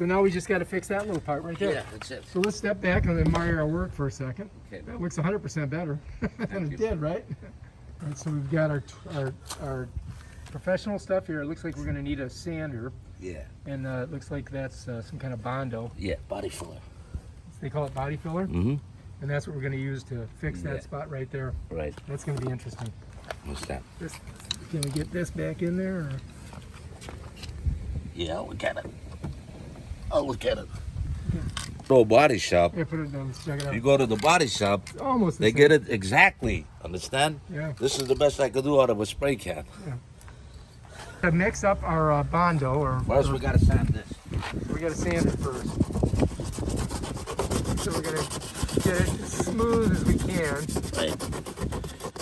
So now we just got to fix that little part right there. Yeah, that's it. So let's step back and admire our work for a second. Okay. That looks 100% better than it did, right? All right, so we've got our professional stuff here. It looks like we're going to need a sander. Yeah. And it looks like that's some kind of Bondo. Yeah, body filler. They call it body filler. Mm-hmm. And that's what we're going to use to fix that spot right there. Right. That's going to be interesting. What's that? Can we get this back in there? Or? Yeah, I'll look at it. I'll look at it. No body shop. Yeah, put it down. Let's check it out. You go to the body shop, Almost the they same. get it exactly. Understand? Yeah. This is the best I could do out of a spray can. Yeah. To mix up our Bondo, or First, we gotta sand this. we got to sand it first. So we're gonna get it as smooth as we can. Right.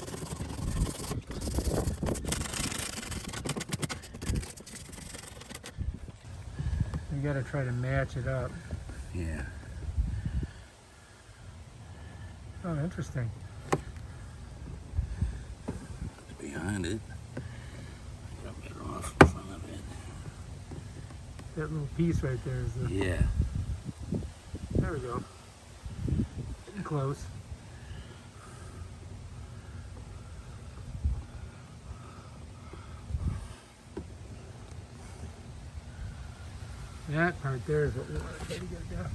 We got to try to match it up. Yeah. Oh, interesting. Behind it. Rub it off in front of it. That little piece right there is the. Yeah. There we go. Getting close. That part there is what we want to try to get down.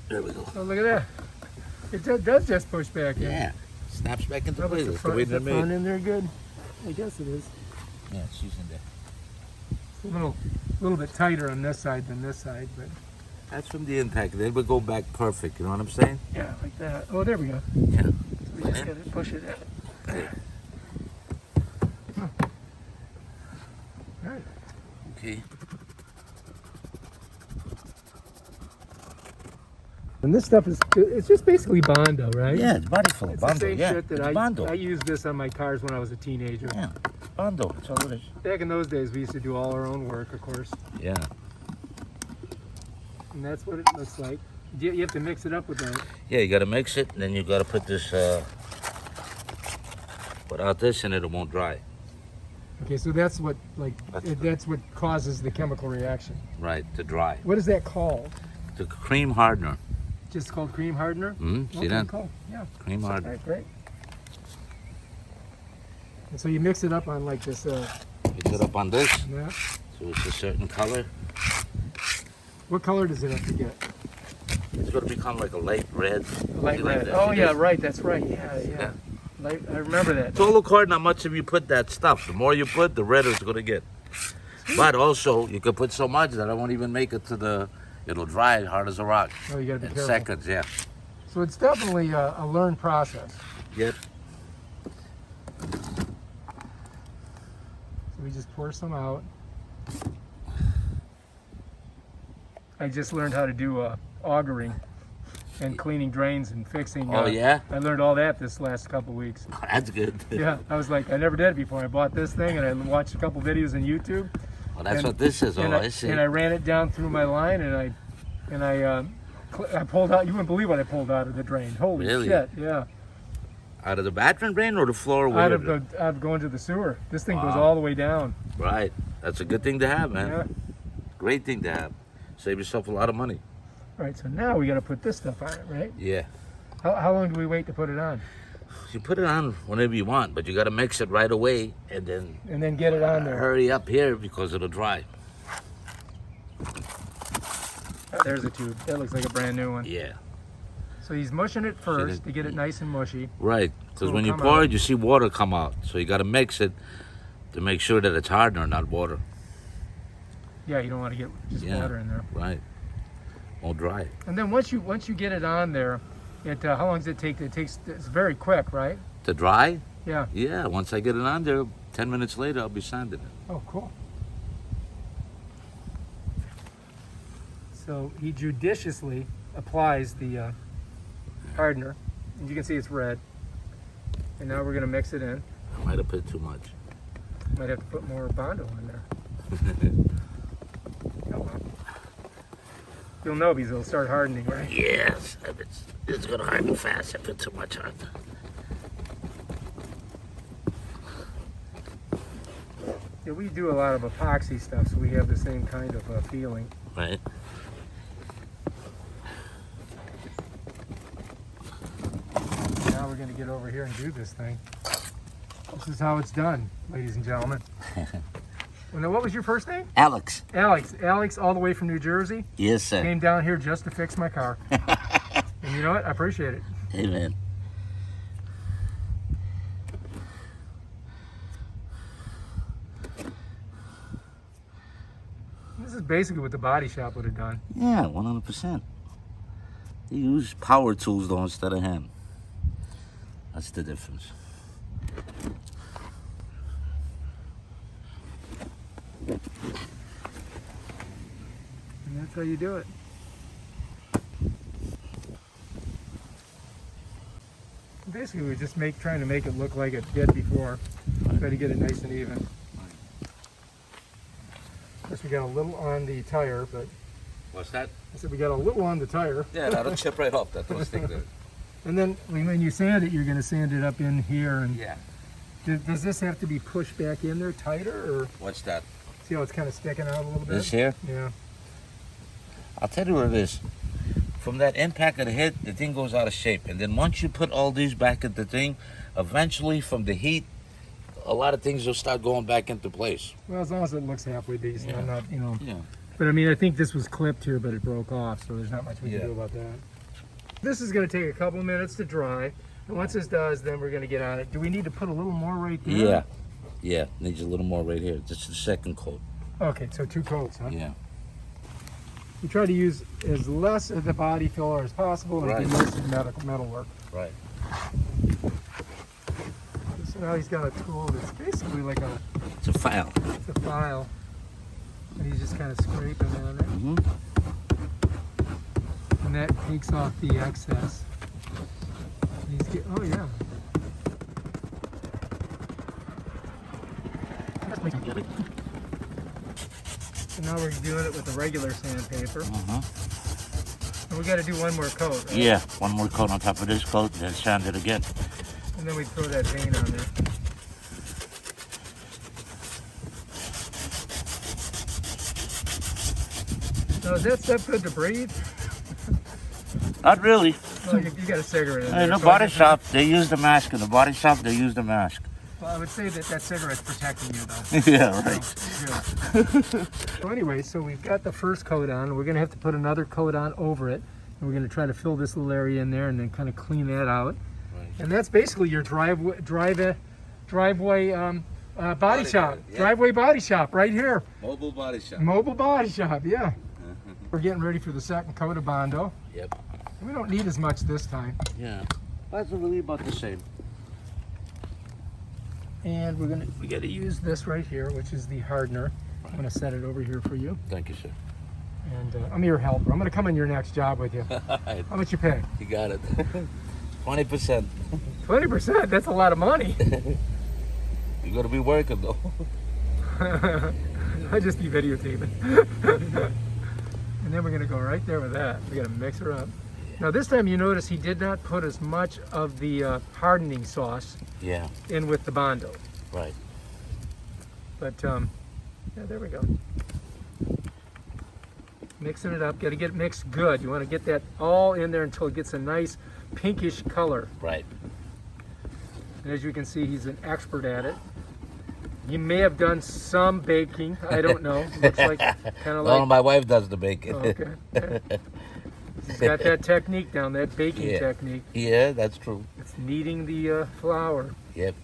There we go. Oh, look at that. It does just push back in. Yeah. Snaps back into Oh, place. the That's the way front, they're the front made. in there good? I guess it is. Yeah, it's using that. It's a little bit tighter on this side than this side, but That's from the impact. They would go back perfect. You know what I'm saying? yeah, like that. Oh, there we go. Yeah. So we just got to push it in. Okay. All right. Okay. And this stuff it's just basically Bondo, right? Yeah, it's body filler. It's Bondo. the same Yeah, shit that it's Bondo. I used this on my cars when I was a teenager. Yeah, Bondo. That's all it is. Back in those days, we used to do all our own work, of course. Yeah. And that's what it looks like. You have to mix it up with that. Yeah, you gotta mix it, and then you gotta put this. Without this in it, it won't dry. Okay, so that's what That's that's what causes the chemical reaction. Right, to dry. What is that called? The cream hardener. Just called cream hardener? Mm-hmm. See Okay, that? cool. Yeah. Cream All hardener. right, great. And so you mix it up on like this. Mix it up on this, Yeah. so it's a certain color. What color does it have to get? It's gonna become like a light red. Light See, like red. that. Oh See yeah, this? right. That's right. Yeah, yeah. Yeah. Light, I remember that. It's all according how much of you put that stuff. The more you put, the redder it's gonna get. But also, you could put so much that I won't even make it to the. It'll dry hard as a rock. Oh, you gotta be In careful. seconds, yeah. So it's definitely a learned process. Yep. So we just pour some out. I just learned how to do augering and cleaning drains and fixing. Oh yeah, I learned all that this last couple weeks. that's good. Yeah, I was like, I never did it before. I bought this thing and I watched a couple videos on YouTube. Well, that's And- what this is. Oh, and I see. And I ran it down through my line and I pulled out. You wouldn't believe what I pulled out of the drain. Holy Really? shit! Yeah, Out of the bathroom drain or the floor? out of where the going to the sewer. This thing goes Wow. all the way down. Right. That's a good thing to have, man. Yeah. Great thing to have. Save yourself a lot of money. All right. So now we got to put this stuff on it, right? Yeah. How long do we wait to put it on? You put it on whenever you want, but you got to mix it right away and then And then get it on there. hurry up here because it'll dry. Oh, there's a tube. That looks like a brand new one. Yeah. So he's mushing it first that? to get it nice and mushy. Right. Because It'll when you come pour out. it, you see water come out. So you got to mix it to make sure that it's hardener, not water. Yeah, you don't want to get just Yeah. water in there. Right. Won't dry. And then once you get it on there, how long does it take? It's very quick, right? To dry? Yeah. Yeah. Once I get it on there, 10 minutes later, I'll be sanding it. Oh, cool. So he judiciously applies the hardener, and you can see it's red. And now we're gonna mix it in. I might have put too much. Might have to put more Bondo in there. Oh, well. You'll know because it'll start hardening, right? Yes. It's going to harden fast. I put too much on. Yeah, we do a lot of epoxy stuff, so we have the same kind of feeling. Right. Now we're going to get over here and do this thing. This is how it's done, ladies and gentlemen. Well, now, what was your first name? Alex. Alex. Alex, all the way from New Jersey. Yes, sir. Came down here just to fix my car. And you know what? I appreciate it. Amen. This is basically what the body shop would have done. Yeah, 100%. They use power tools though instead of hand. That's the difference. And that's how you do it. Basically, we're just trying to make it look like it did before. Try to get it nice and even. Of course, we got a little on the tire, but What's that? I said we got a little on the tire. Yeah, that'll chip right off. That don't stick there. And then when you sand it, you're going to sand it up in here. And Yeah. does this have to be pushed back in there tighter, or What's that? see how it's kind of sticking out a little bit? This here? Yeah. I'll tell you what it is. From that impact of the hit, the thing goes out of shape. And then once you put all these back at the thing, eventually from the heat, a lot of things will start going back into place. Well, as long as it looks halfway decent, I'm not, Yeah. But I mean, I think this was clipped here, but it broke off, so there's not much we can Yeah. do about that. This is going to take a couple minutes to dry. And once this does, then we're going to get on it. Do we need to put a little more right there? Yeah. Yeah. Needs a little more right here. Just the second coat. Okay, so 2 coats, huh? Yeah. We try to use as less of the body filler as possible and Right. do most of the metal work. Right. So now he's got a tool that's basically like It's a file. it's a file. And he's just kind of scraping on it. Mm-hmm. And that takes off the excess. And oh yeah. So now we're doing it with the regular sandpaper. And we got to do one more coat, right? Yeah. One more coat on top of this coat, then sand it again. And then we throw that vein on there. Now, is that stuff good to breathe? Not really. Well, you got a cigarette in In there. the so body I guess- shop, they use the mask. In the body shop, they use the mask. Well, I would say that cigarette's protecting you, though. Yeah, right. So, so anyway, so we've got the first coat on. We're going to have to put another coat on over it. And we're going to try to fill this little area in there and then kind of clean that out. Right. And that's basically your driveway body shop. yeah. Driveway body shop right here. Mobile body shop. Mobile body shop, yeah. We're getting ready for the second coat of Bondo. Yep. We don't need as much this time. Yeah. That's really about the same. And we got to use this right here, which is the hardener. I'm going to set it over here for you. Thank you, sir. And I'm your helper. I'm going to come on your next job with you. How much you pay? You got it. 20%. 20%? That's a lot of money. You're gonna be working though. I just be videotaping. And then we're going to go right there with that. We're going to mix her up. Now this time you notice he did not put as much of the hardening sauce Yeah. in with the Bondo. Right. But yeah, there we go. Mixing it up. Got to get it mixed good. You want to get that all in there until it gets a nice pinkish color. Right. And as you can see, he's an expert at it. He may have done some baking. I don't know. Looks like kind of No, like. my wife does the baking. Okay. He's got that technique down, that baking Yeah. technique. Yeah, that's true. It's kneading the flour. Yep.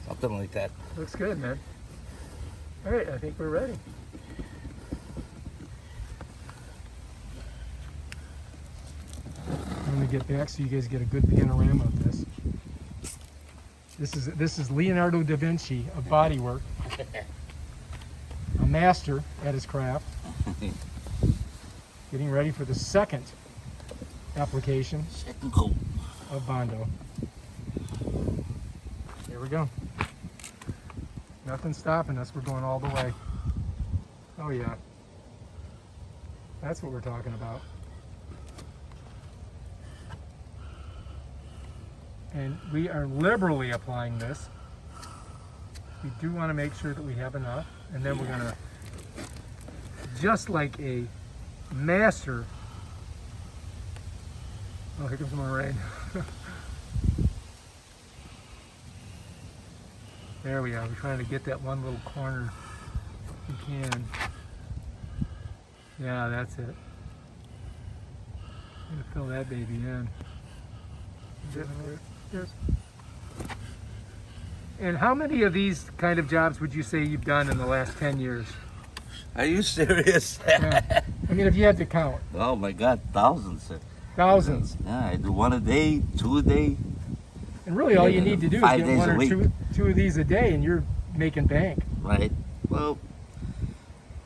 Something like that. Looks good, man. All right, I think we're ready. I'm gonna get back so you guys get a good panorama of this. This is Leonardo da Vinci of bodywork, a master at his craft. Getting ready for the second application Second coat. of Bondo. Here we go. Nothing's stopping us. We're going all the way. Oh yeah. That's what we're talking about. And we are liberally applying this. we do want to make sure that we have enough, and then we're gonna, just like a master. Oh, here comes some more rain. There we are. We're trying to get that one little corner if we can. Yeah, that's it. I'm gonna fill that baby in. Yes. And how many of these kind of jobs would you say you've done in the last 10 years? Are you serious? Yeah. I mean, if you had to count. Oh my God, thousands, sir. Thousands. Yeah, I do 1 a day, 2 a day. And really all you need to do is 5 get days one a or week. two of these a day and you're making bank. Right. Well,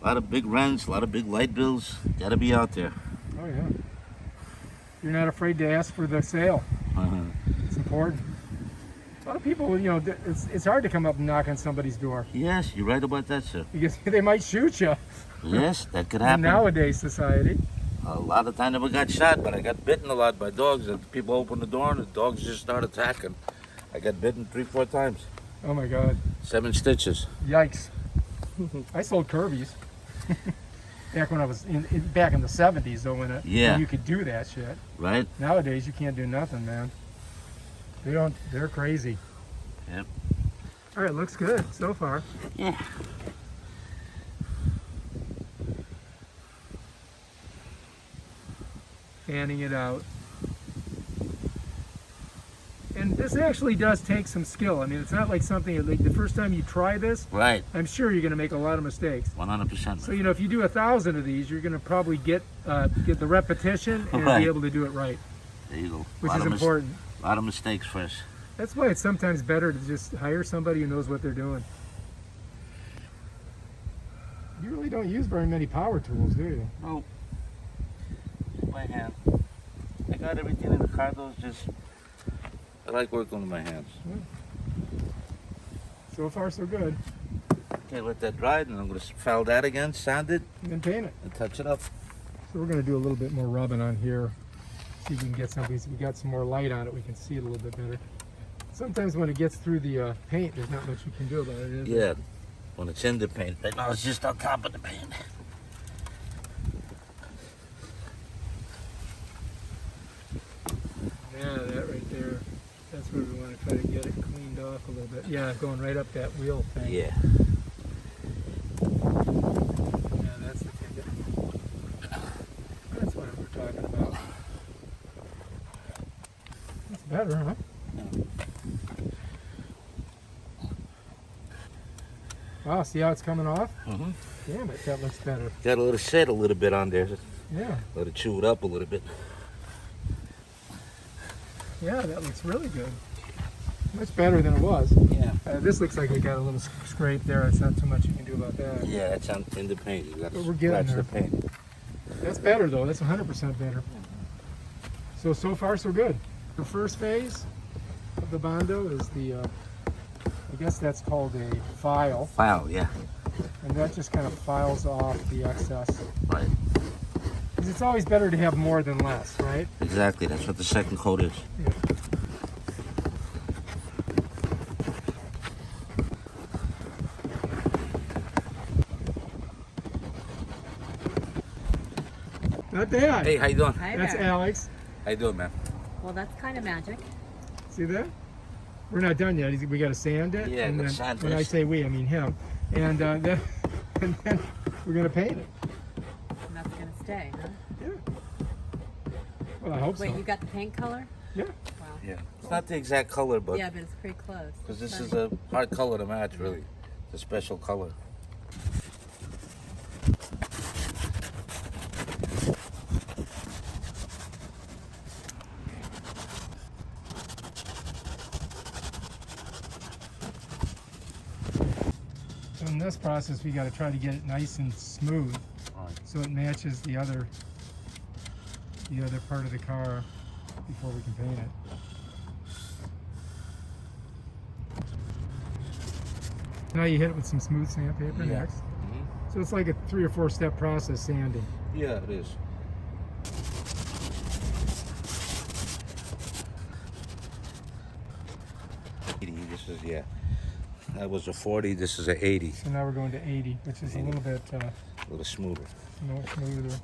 a lot of big rents, a lot of big light bills. Gotta be out there. Oh yeah. You're not afraid to ask for the sale. It's important. A lot of people, you know, it's hard to come up and knock on somebody's door Yes, you're right about that, sir. because they might shoot you Yes, that could in happen. nowadays society. A lot of times I never got shot, but I got bitten a lot by dogs. And people opened the door and the dogs just start attacking. I got bitten 3-4 times. Oh my God. 7 stitches. Yikes. I sold Kirby's. Back when I was back in the 70s though, when you could do that shit. Right? Nowadays you can't do nothing, man. They're crazy. Yep. All right, looks good so far. Yeah. Fanning it out. And this actually does take some skill. I mean, it's not like something like the first time you try this, Right. I'm sure you're going to make a lot of mistakes. 100%. So, you know, if you do 1,000 of these, you're going to probably get the repetition and Right. be able to do it right, There you go. which is important. A lot of mistakes first. That's why it's sometimes better to just hire somebody who knows what they're doing. You really don't use very many power tools, do you? No. Just by hand. I got everything in the car, though. Just I like working with my hands. So far, so good. Okay, let that dry, and I'm going to file that again, sand it, And then paint it. and touch it up. So we're going to do a little bit more rubbing on here. See if we can get something. So we got some more light on it, we can see it a little bit better. Sometimes when it gets through the paint, there's not much you can do about it. Is there? Yeah, when it's in the paint. But no, it's just on top of the paint. Yeah, that right there. That's where we want to try to get it cleaned off a little bit. Yeah, going right up that wheel thing. Yeah. Yeah, that's the thing. That's what we're talking about. That's better, huh? Wow, see how it's coming off? Mm-hmm. Damn it, that looks better. Got to let it set a little bit on there. Yeah, Let it chew it up a little bit. yeah, that looks really good. Much better than it was. Yeah. This looks like we got a little scrape there. It's not too much you can do about that. Yeah, it's in the paint. You got But to we're getting scratch the there. paint. That's better though. That's 100% better. So far so good. The first phase of the Bondo is the, I guess that's called a file, File, yeah. and that just kind of files off the excess. Right. Because it's always better to have more than less, right? Exactly. That's what the second coat is. Yeah. Not bad. Hey, how you doing? Hi That's there. Alex. How you doing, man? Well, that's kind of magic. See that? We're not done yet. We got to sand it. Yeah, and gotta then, sand when I this. say we, I mean him. And then, and then we're gonna paint it. And that's going to stay, huh? Yeah. Well, I hope Wait, so. you got the paint color? Yeah. Wow. Yeah. It's not the exact color, but Yeah, but it's pretty close. because this Fun. is a hard color to match, really. It's a special color. So in this process, we got to try to get it nice and smooth, Right. so it matches the other part of the car before we can paint it. Now you hit it with some smooth sandpaper Yeah. next. Mhm. So it's like a 3 or 4 step process sanding. Yeah, it is. This is, yeah. That was a 40. This is a 80. So now we're going to 80, which is a little bit A little smoother. smoother.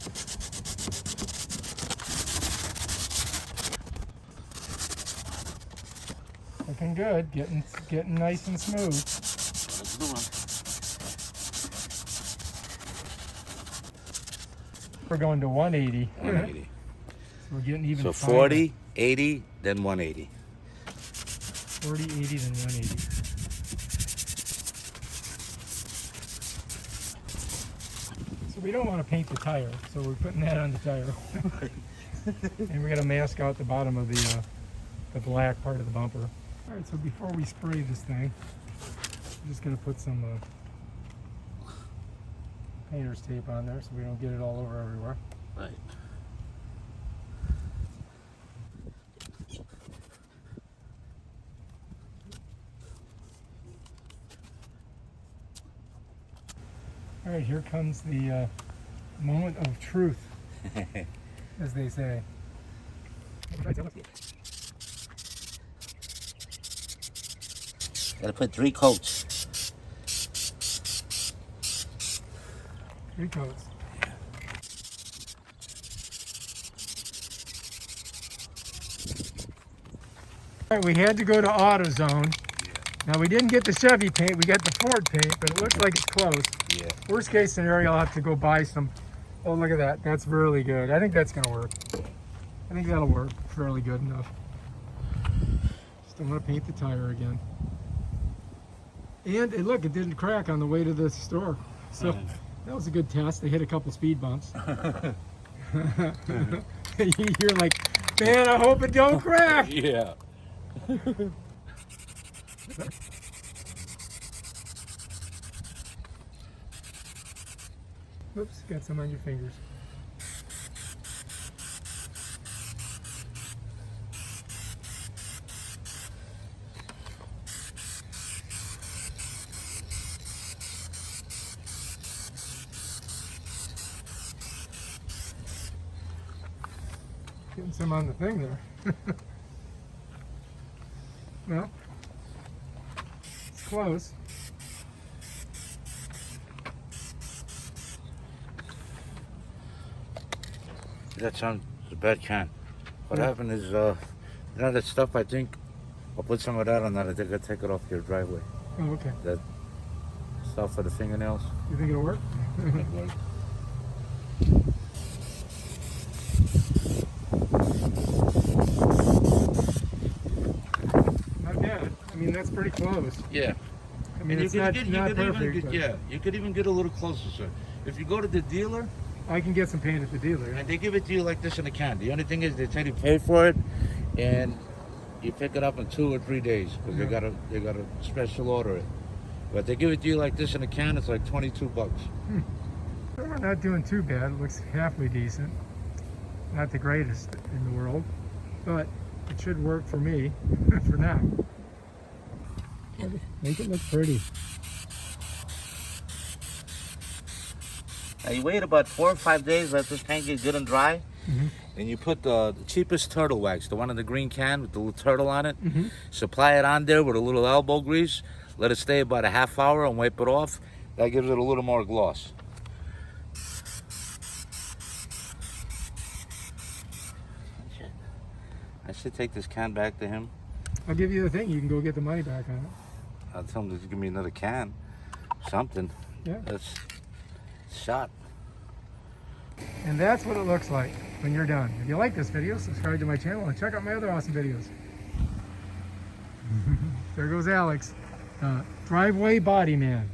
Looking good, getting nice and smooth. That's the one. We're going to 180. 180. So we're getting even So finer. 40, 80, then 180. 40, 80, then 180. So we don't want to paint the tire, so we're putting that on the tire. And we're going to mask out the bottom of the black part of the bumper. All right, so before we spray this thing, I'm just going to put some painter's tape on there so we don't get it all over everywhere. Right. All right, here comes the moment of truth, as they say. Gotta put 3 coats. 3 coats. All right, we had to go to AutoZone. Now we didn't get the Chevy paint, we got the Ford paint, but it looks like it's close. Yeah. Worst case scenario, I'll have to go buy some. Oh, look at that. That's really good. I think that's going to work. I think that'll work fairly good enough. Just don't want to paint the tire again. And look, it didn't crack on the way to the store. So that was a good test. They hit a couple speed bumps. You're like, man, I hope it don't crack. Yeah. Oops, got some on your fingers. Getting some on the thing there. Well, it's close. That's on the bad can. What happened is, you know that stuff, I think, I'll put some of that on that. I think I'll take it off your driveway. Oh, okay. That stuff for the fingernails. You think it'll work? Not bad. I mean, that's pretty close. Yeah. I mean, it's not perfect. But Yeah, you could even get a little closer, sir. If you go to the dealer, I can get some paint at the dealer. and they give it to you like this in a can. The only thing is they tell you pay for it, and you pick it up in 2 or 3 days because they gotta special order it. But they give it to you like this in a can. It's like $22. We're not doing too bad. It looks halfway decent. Not the greatest in the world, but it should work for me for now. Make it look pretty. Now you wait about 4 or 5 days, let this paint get good and dry, and you put the cheapest turtle wax, the one in the green can with the little turtle on it. Supply it on there with a little elbow grease. Let it stay about a half hour and wipe it off. That gives it a little more gloss. I should take this can back to him. I'll give you the thing. You can go get the money back on it. I'll tell him to give me another can. Something. Yeah. That's shot. And that's what it looks like when you're done. If you like this video, subscribe to my channel and check out my other awesome videos. There goes Alex, driveway body man.